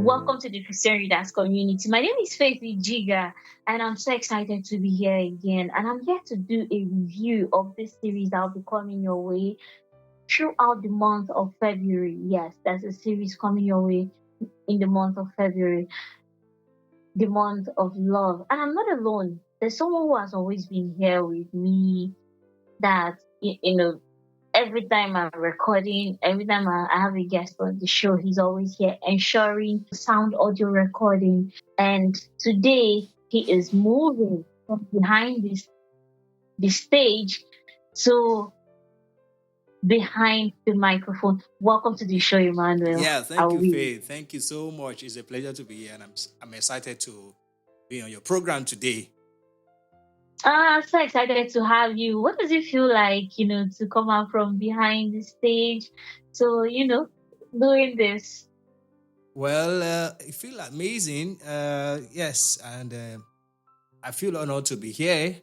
Welcome to the Christian Readers Community. My name is Faith Jiga, and I'm so excited to be here again. And I'm here to do a review of this series that will be coming your way throughout the month of February. Yes, there's a series coming your way in the month of February, the month of love. And I'm not alone. There's someone who has always been here with me that, every time I'm recording, every time I have a guest on the show, he's always here ensuring sound audio recording. And today he is moving from behind the stage to behind the microphone. Welcome to the show, Emmanuel. Yeah, thank you, Faith. Thank you so much. It's a pleasure to be here, and I'm excited to be on your program today. I'm so excited to have you. What does it feel like, to come out from behind the stage? So, doing this. Well, I feel amazing. Yes, and I feel honored to be here.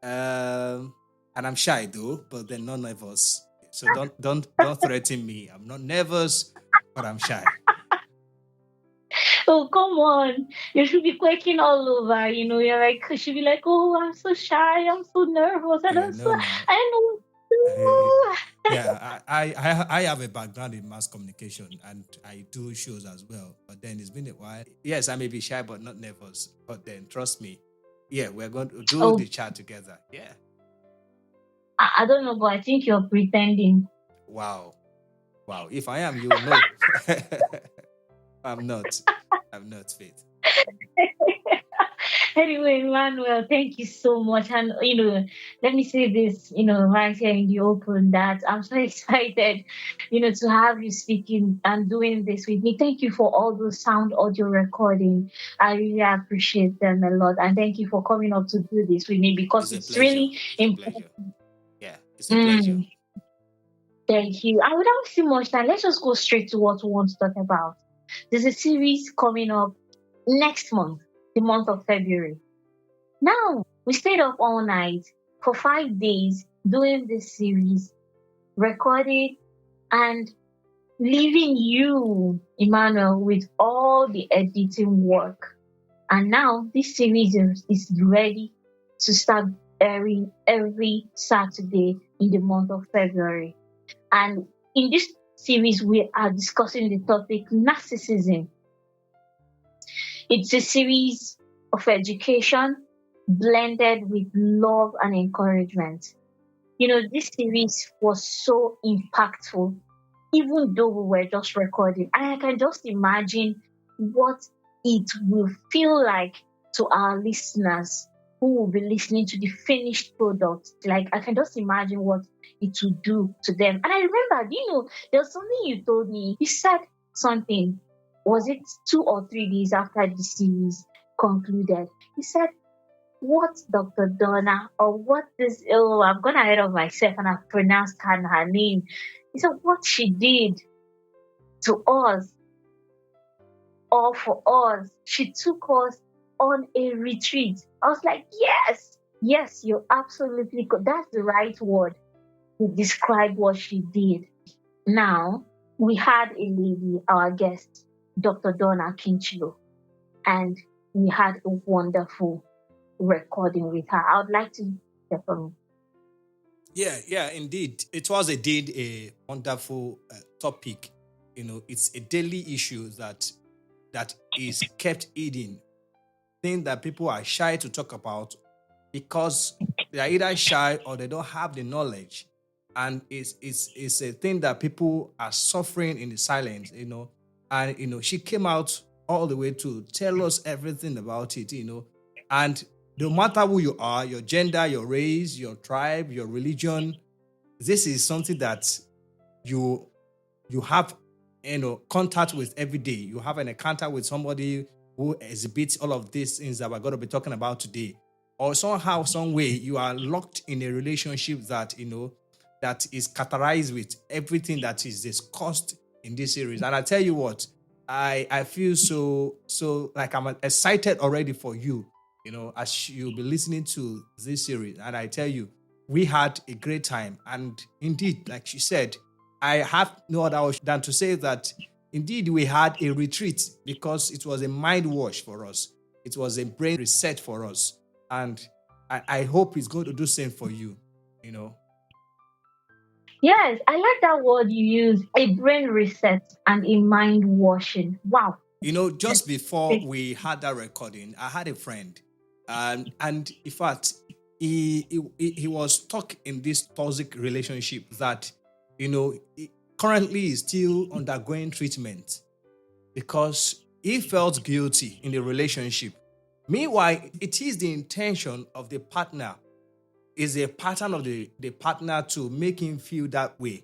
And I'm shy though, but then not nervous. So don't threaten me. I'm not nervous, but I'm shy. Oh, come on. You should be quaking all over. You're like, you should be like, oh, I'm so shy. I'm so nervous. I don't know. Yeah, I have a background in mass communication and I do shows as well. But then it's been a while. Yes, I may be shy, but not nervous. But then trust me. Yeah, we're going to do the chat together. Yeah. I don't know, but I think you're pretending. Wow. If I am, you will know. I'm not, Faith. Anyway, Emmanuel, thank you so much. And, let me say this, right here in the open, that I'm so excited, to have you speaking and doing this with me. Thank you for all those sound audio recording. I really appreciate them a lot. And thank you for coming up to do this with me because it's really important. Yeah, it's a pleasure. Thank you. And without too much time, let's just go straight to what we want to talk about. There's a series coming up next month, the month of February. Now, we stayed up all night for 5 days doing this series, recording and leaving you, Emmanuel, with all the editing work. And now this series is ready to start airing every Saturday in the month of February. And in this series, we are discussing the topic narcissism. It's a series of education blended with love and encouragement. This series was so impactful, even though we were just recording. And I can just imagine what it will feel like to our listeners who will be listening to the finished product. Like, I can just imagine what it will do to them. And I remember, there was something you told me. You said something. Was it 2 or 3 days after the series concluded? You said, what Dr. Donna, or what this, I've gone ahead of myself and I've pronounced her name. You said, what she did to us, or for us, she took us on a retreat. I was like, yes, you're absolutely good. That's the right word to describe what she did. Now, we had a lady, our guest, Dr. Donna Kincheloe, and we had a wonderful recording with her. I would like to hear from you. Yeah, indeed. It was indeed a wonderful topic. It's a daily issue that is kept hidden. Thing that people are shy to talk about because they are either shy or they don't have the knowledge. And it's a thing that people are suffering in the silence, And, she came out all the way to tell us everything about it, And no matter who you are, your gender, your race, your tribe, your religion, this is something that you have, contact with every day. You have an encounter with somebody who exhibits all of these things that we're going to be talking about today. Or somehow, some way, you are locked in a relationship that, that is characterized with everything that is discussed in this series. And I tell you what, I feel so like I'm excited already for you, as you'll be listening to this series. And I tell you, we had a great time. And indeed, like she said, I have no other option than to say that Indeed, we had a retreat because it was a mind wash for us. It was a brain reset for us. And I hope it's going to do same for you. You know, Yes, I like that word you use, a brain reset and a mind washing. Wow. just before we had that recording, I had a friend, and in fact, he was stuck in this toxic relationship that, he currently is still undergoing treatment because he felt guilty in the relationship. Meanwhile, it is the intention of the partner, is a pattern of the partner to make him feel that way.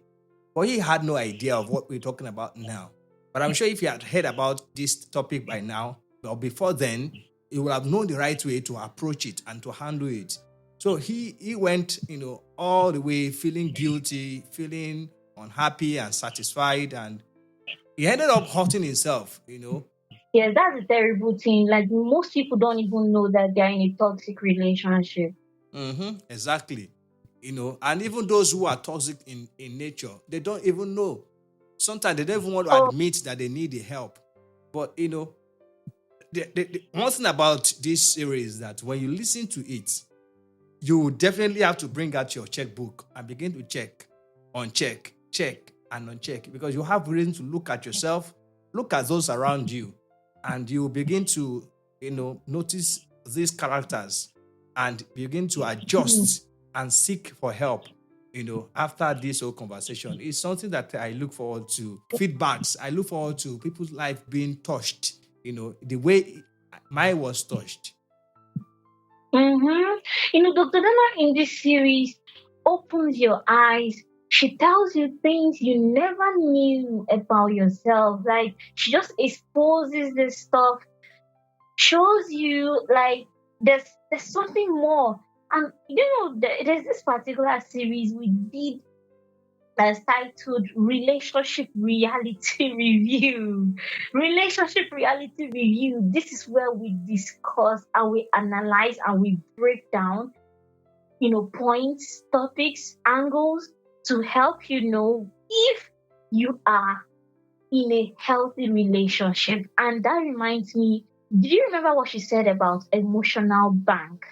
But he had no idea of what we're talking about now. But I'm sure if he had heard about this topic by now, or before then, he would have known the right way to approach it and to handle it. So he went, all the way feeling guilty, feeling unhappy and satisfied, and he ended up hurting himself. Yes, that's a terrible thing. Like most people don't even know that they're in a toxic relationship. Exactly. And even those who are toxic in nature, they don't even know. Sometimes they don't even want to Oh, admit that they need the help. But the one thing about this series is that when you listen to it, you will definitely have to bring out your checkbook and begin to check, uncheck, check, and uncheck, because you have reason to look at yourself, look at those around you, and you begin to, notice these characters and begin to adjust and seek for help. After this whole conversation, it's something that I look forward to. Feedbacks. I look forward to people's life being touched. The way mine was touched. mm-hmm. Dr. Dana in this series opens your eyes. She tells you things you never knew about yourself. Like she just exposes this stuff, shows you like there's something more. And there's this particular series we did that's titled Relationship Reality Review. Relationship Reality Review. This is where we discuss and we analyze and we break down, points, topics, angles to help you know if you are in a healthy relationship. And that reminds me, did you remember what she said about emotional bank?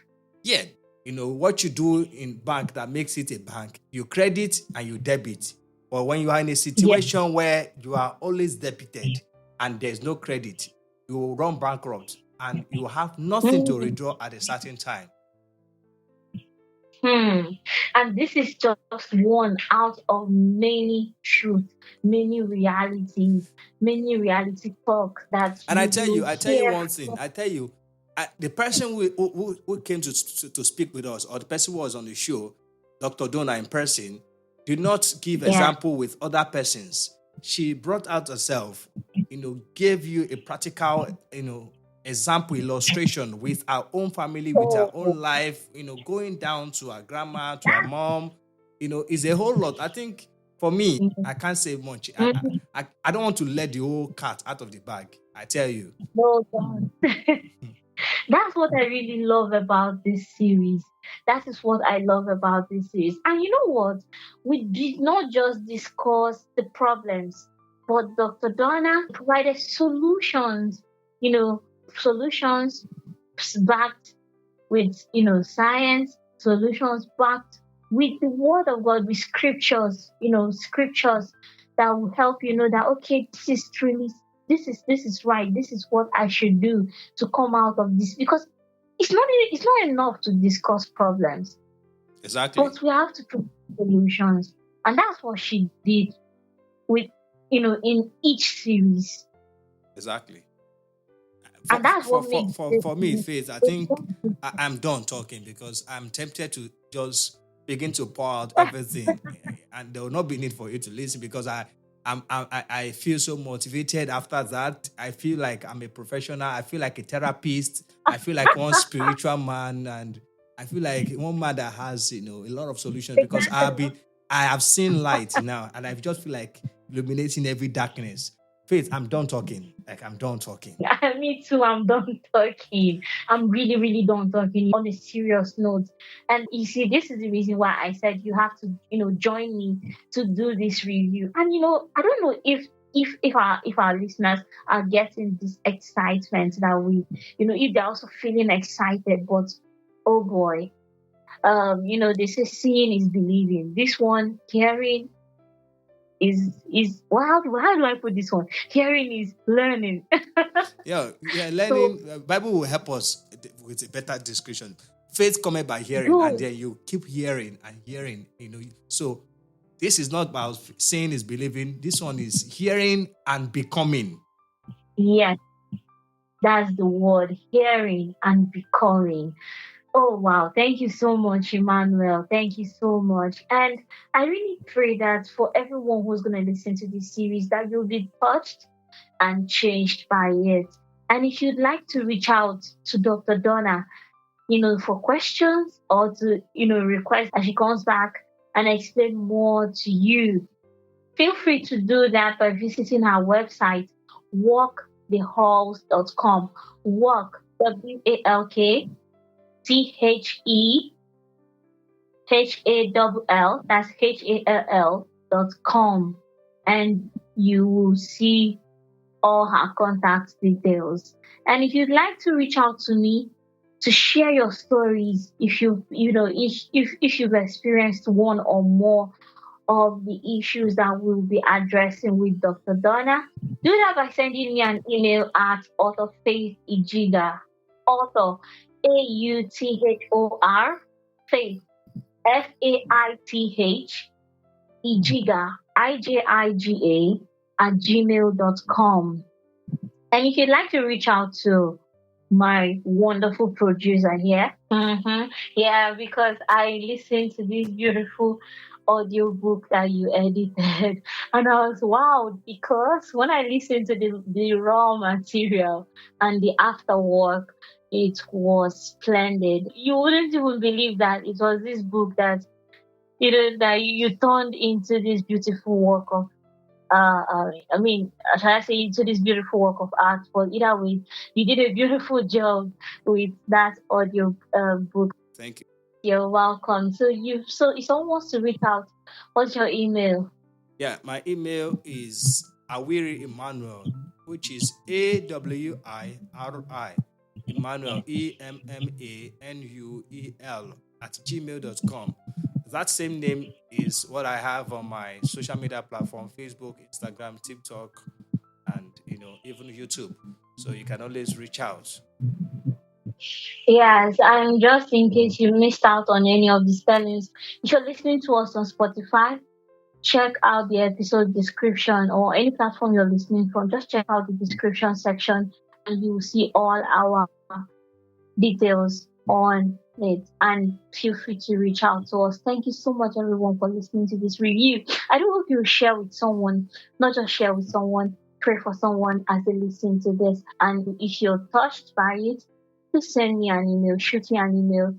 Yeah, what you do in bank that makes it a bank, you credit and you debit. But when you are in a Yes. situation where you are always debited and there's no credit, you will run bankrupt and you will have nothing to Mm. withdraw at a certain time. Hmm. And this is just one out of many truths, many realities, many reality talk that And I you tell will you, I tell you hear. one thing. I tell you, the person who came to speak with us, or the person who was on the show, Dr. Donna in person, did not give Yeah. example with other persons. She brought out herself, gave you a practical, example illustration with our own family, with our Oh, own life, going down to our grandma, to our mom, is a whole lot. I think for me, I can't say much. mhm. I don't want to let the whole cat out of the bag. I tell you. No, God. That's what I really love about this series. That is what I love about this series. And you know what? We did not just discuss the problems, but Dr. Donna provided solutions, you know, solutions backed with, science, solutions backed with the word of God, with scriptures, scriptures that will help you know that, okay, this is right, this is what I should do to come out of this. Because it's not enough to discuss problems, Exactly. but we have to provide solutions. And that's what she did with, in each series. Exactly. For And that's for what for makes for, this for me, series Faith, I so think wonderful. I'm done talking because I'm tempted to just begin to pour out everything, and there will not be need for you to listen because I feel so motivated after that. I feel like I'm a professional. I feel like a therapist. I feel like one spiritual man, and I feel like one man that has a lot of solutions because I have seen light now, and I just feel like illuminating every darkness. Faith, I'm done talking. Like I'm done talking. Me too, I'm done talking. I'm really, really done talking on a serious note. And you see, this is the reason why I said you have to, join me to do this review. And I don't know if if our listeners are getting this excitement that we, if they're also feeling excited, but oh boy, they say seeing is believing. This one, hearing is well, how do I put this one? Hearing is learning. Yeah, So learning. Bible will help us with a better description. Faith cometh by hearing, and good. then you keep hearing and hearing. So this is not about saying is believing. This one is hearing and becoming. Yes, that's the word, hearing and becoming. Oh wow, thank you so much, Emmanuel. Thank you so much. And I really pray that for everyone who's gonna listen to this series, that you'll be touched and changed by it. And if you'd like to reach out to Dr. Donna, for questions or to, request that she comes back and explain more to you, feel free to do that by visiting our website, walkthehalls.com. Walk, WALKTHEHALL, that's HALL.com. And you will see all her contact details. And if you'd like to reach out to me to share your stories, if you've experienced one or more of the issues that we'll be addressing with Dr. Donna, do that by sending me an email at authorfaithijiga, author AUTHOR, faith FAITH, Ijiga, IJIGA, at gmail.com. And if you'd like to reach out to my wonderful producer here, yeah, because I listened to this beautiful audiobook that you edited, and I was wowed because when I listened to the raw material and the afterwork, it was splendid. You wouldn't even believe that it was this book that that you turned into this beautiful work of I mean, should I say into this beautiful work of art? But either way, you did a beautiful job with that audio book. Thank you. You're welcome. So if someone wants to reach out, what's your email? Yeah, my email is Awiri Emmanuel, which is AWIRI Emmanuel, EMMANUEL at gmail.com. That same name is what I have on my social media platform, Facebook, Instagram, TikTok, and even YouTube. So you can always reach out. Yes, and just in case you missed out on any of the spellings, if you're listening to us on Spotify, check out the episode description, or any platform you're listening from, just check out the description section and you will see all our details on it, and feel free to reach out to us. Thank you so much, everyone, for listening to this review. I do hope you share with someone, not just share with someone, pray for someone as they listen to this. And if you're touched by it, please send me an email, shoot me an email,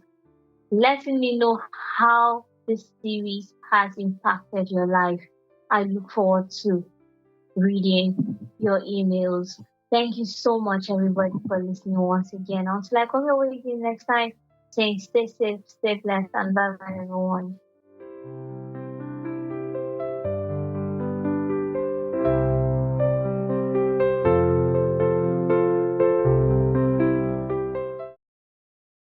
letting me know how this series has impacted your life. I look forward to reading your emails. Thank you so much, everybody, for listening once again. Until I come your way again next time, saying stay safe, stay blessed, and bye bye, everyone.